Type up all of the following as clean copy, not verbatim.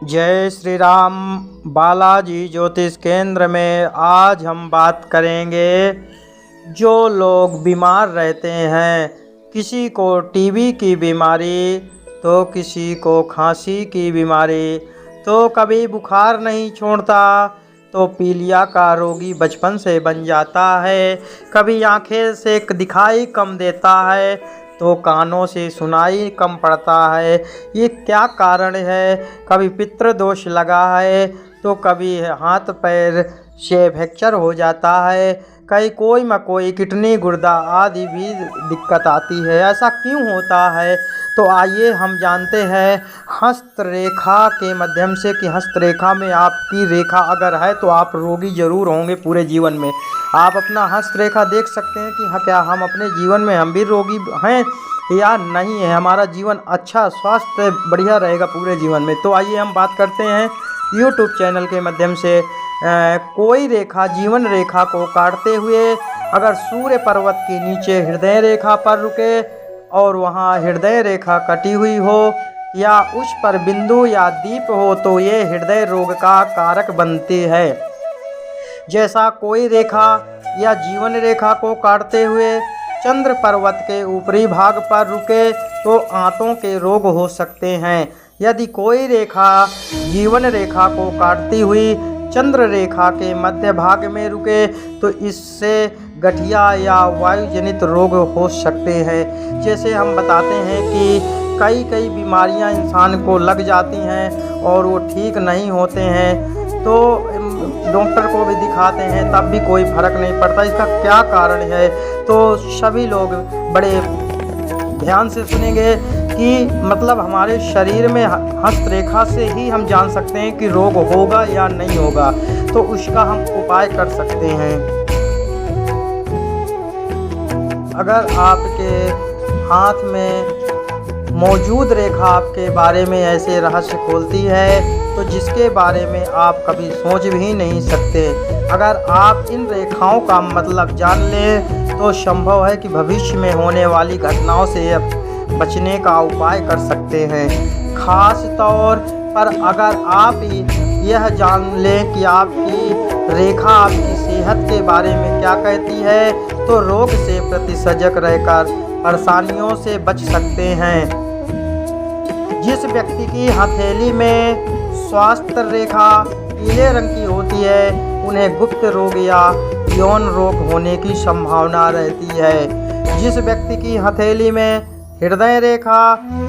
जय श्री राम। बालाजी ज्योतिष केंद्र में आज हम बात करेंगे, जो लोग बीमार रहते हैं, किसी को टीबी की बीमारी, तो किसी को खांसी की बीमारी, तो कभी बुखार नहीं छोड़ता, तो पीलिया का रोगी बचपन से बन जाता है, कभी आंखें से दिखाई कम देता है, तो कानों से सुनाई कम पड़ता है। ये क्या कारण है? कभी पितृ दोष लगा है, तो कभी हाथ पैर से फ्रैक्चर हो जाता है, कहीं कोई मकोई किडनी गुर्दा आदि भी दिक्कत आती है। ऐसा क्यों होता है? तो आइए हम जानते हैं हस्तरेखा के माध्यम से कि हस्तरेखा में आपकी रेखा अगर है तो आप रोगी जरूर होंगे पूरे जीवन में। आप अपना हस्तरेखा देख सकते हैं कि हाँ, क्या हम अपने जीवन में हम भी रोगी हैं या नहीं है, हमारा जीवन अच्छा स्वास्थ्य बढ़िया रहेगा पूरे जीवन में। तो आइए हम बात करते हैं YouTube चैनल के माध्यम से कोई रेखा जीवन रेखा को काटते हुए अगर सूर्य पर्वत के नीचे हृदय रेखा पर रुके और वहाँ हृदय रेखा कटी हुई हो या उस पर बिंदु या दीप हो, तो ये हृदय रोग का कारक बनती है। जैसा कोई रेखा या जीवन रेखा को काटते हुए चंद्र पर्वत के ऊपरी भाग पर रुके तो आंतों के रोग हो सकते हैं। यदि कोई रेखा जीवन रेखा को काटती हुई चंद्र रेखा के मध्य भाग में रुके तो इससे गठिया या वायु जनित रोग हो सकते हैं। जैसे हम बताते हैं कि कई बीमारियां इंसान को लग जाती हैं और वो ठीक नहीं होते हैं, तो डॉक्टर को भी दिखाते हैं तब भी कोई फर्क नहीं पड़ता। इसका क्या कारण है? तो सभी लोग बड़े ध्यान से सुनेंगे कि मतलब हमारे शरीर में हस्तरेखा से ही हम जान सकते हैं कि रोग होगा या नहीं होगा, तो उसका हम उपाय कर सकते हैं। अगर आपके हाथ में मौजूद रेखा आपके बारे में ऐसे रहस्य खोलती है तो जिसके बारे में आप कभी सोच भी नहीं सकते, अगर आप इन रेखाओं का मतलब जान लें तो संभव है कि भविष्य में होने वाली घटनाओं से बचने का उपाय कर सकते हैं। खास तौर पर अगर आप यह जान लें कि आपकी रेखा आपकी सेहत के बारे में क्या कहती है, तो रोग से प्रतिसजक रहकर परेशानियों से बच सकते हैं। जिस व्यक्ति की हथेली में स्वास्थ्य रेखा पीले रंग की होती है, उन्हें गुप्त रोग या यौन रोग होने की संभावना रहती है। जिस व्यक्ति की हथेली में हृदय रेखा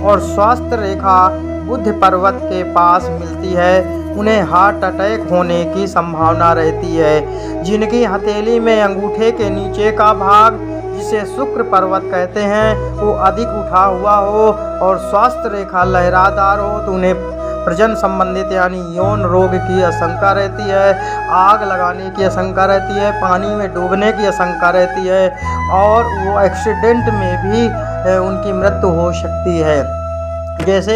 और स्वास्थ्य रेखा बुध पर्वत के पास मिलती है, उन्हें हार्ट अटैक होने की संभावना रहती है। जिनकी हथेली में अंगूठे के नीचे का भाग, जिसे शुक्र पर्वत कहते हैं, वो अधिक उठा हुआ हो और स्वास्थ्य रेखा लहरादार हो, तो उन्हें प्रजनन संबंधित यानी यौन रोग की आशंका रहती है, आग लगाने की आशंका रहती है, पानी में डूबने की आशंका रहती है और वो एक्सीडेंट में भी उनकी मृत्यु हो सकती है। जैसे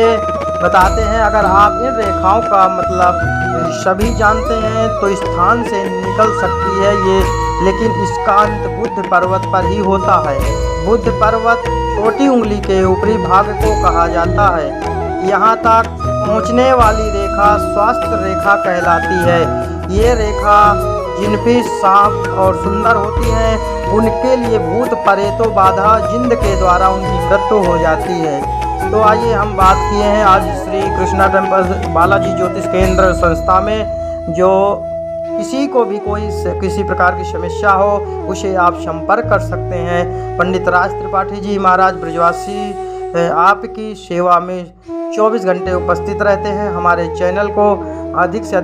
बताते हैं, अगर आप इन रेखाओं का मतलब सभी जानते हैं तो स्थान से निकल सकती है ये, लेकिन इसका अंत बुध पर्वत पर ही होता है। बुध पर्वत छोटी उंगली के ऊपरी भाग को कहा जाता है। यहाँ तक पहुँचने वाली रेखा स्वास्थ्य रेखा कहलाती है। ये रेखा जिनकी साफ और सुंदर होती हैं, उनके लिए भूत प्रेतों बाधा जिंद के द्वारा उनकी मृत्यु हो जाती है। तो आइए हम बात किए हैं आज श्री कृष्णा टेम्पल बालाजी ज्योतिष केंद्र संस्था में, जो किसी को भी कोई किसी प्रकार की समस्या हो उसे आप संपर्क कर सकते हैं। पंडित राज त्रिपाठी जी महाराज ब्रजवासी आपकी सेवा में 24 घंटे उपस्थित रहते हैं। हमारे चैनल को अधिक से अधिक